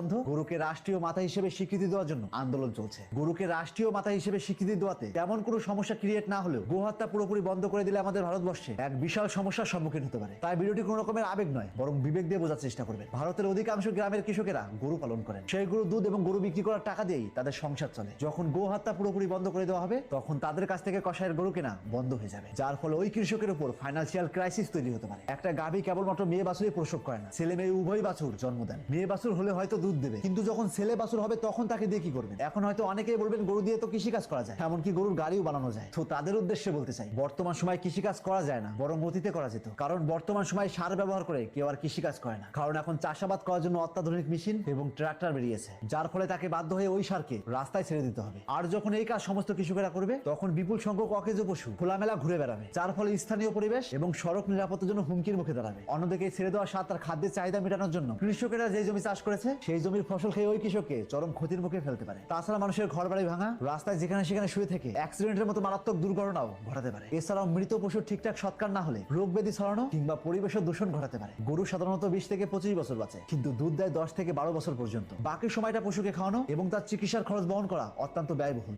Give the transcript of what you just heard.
বন্ধ, গরুকে রাষ্ট্রীয় মাতা হিসেবে স্বীকৃতি দেওয়ার জন্য আন্দোলন চলছে। গরুকে রাষ্ট্রীয় মাতা হিসেবে স্বীকৃতি দেওয়াতে তেমন কোনো সমস্যা ক্রিয়েট না হলেও গোহত্যা পুরোপুরি বন্ধ করে দিলে আমাদের ভারতবর্ষে এক বিশাল সমস্যার সম্মুখীন হতে পারে। তাই ভিডিওটি কোনো রকমের আবেগ নয়, বরং বিবেক দিয়ে বোঝার চেষ্টা করবেন। ভারতের অধিকাংশ গ্রামের কৃষকেরা গরু পালন করেন। সেই গরু দুধ এবং গরু বিক্রি করার টাকা দিয়েই তাদের সংসার চলে। যখন গোহত্যা পুরোপুরি বন্ধ করে দেওয়া হবে, তখন তাদের কাছ থেকে কসাইয়ের গরু কেনা বন্ধ হয়ে যাবে, যার ফলে ওই কৃষকের উপর ফাইন্যান্সিয়াল ক্রাইসিস তৈরি হতে পারে। একটা গাভী কেবলমাত্র মেয়ে বাছুরই প্রসব করে না, ছেলে মেয়ে উভয় বাছুর জন্ম দেন। মেয়ে বাছুর হলে হয়তো দুধ দেবে, কিন্তু যখন ছেলে বাছুর হবে তখন তাকে দিয়ে কি করবেন? এখন হয়তো অনেকেই বলবেন গরু দিয়ে তো কৃষিকাজ করা যায়, এমনকি গরুর গাড়িও বানানো যায়। তো তাদের উদ্দেশ্যে বলতে চাই, বর্তমান সময় কৃষিকাজ করা যায় না, বরং অতীতে করা যেত। কারণ বর্তমান সময় সার ব্যবহার করে কেউ আর কৃষিকাজ করে না, কারণ এখন চাষাবাদ করার জন্য অত্যাধুনিক মেশিন এবং ট্রাক্টর বেরিয়েছে, যার ফলে তাকে বাধ্য হয়ে ওই সারকে রাস্তায় ছেড়ে দিতে হবে। আর যখন এই কাজ সমস্ত কৃষকেরা করবে, তখন বিপুল সংখ্যক অকেজো পশু খোলামেলা ঘুরে বেড়াবে, যার ফলে স্থানীয় পরিবেশ এবং সড়ক নিরাপত্তার জন্য হুমকির মুখে দাঁড়াবে। অন্যদিকে ছেড়ে দেওয়া সার তার খাদ্যের চাহিদা মেটানোর জন্য কৃষকেরা যে জমি চাষ করেছে, সেই জমির ফসল খেয়ে ওই কৃষককে চরম ক্ষতির মুখে ফেলতে পারে। তাছাড়া মানুষের ঘর বাড়ি ভাঙা, রাস্তায় যেখানে সেখানে শুয়ে থেকে অ্যাক্সিডেন্টের মতো মারাত্মক দুর্ঘটনাও ঘটাতে পারে। এছাড়াও মৃত পশুর ঠিকঠাক সৎকার না হলে রোগ ব্যাধি ছড়ানো কিংবা পরিবেশের দূষণ ঘটাতে পারে। গরু সাধারণত 20 থেকে 25 বছর বাঁচে, কিন্তু দুধ দেয় 10 থেকে 12 বছর পর্যন্ত। বাকি সময়টা পশুকে খাওয়ানো এবং তার চিকিৎসার খরচ বহন করা অত্যন্ত ব্যয়বহুল।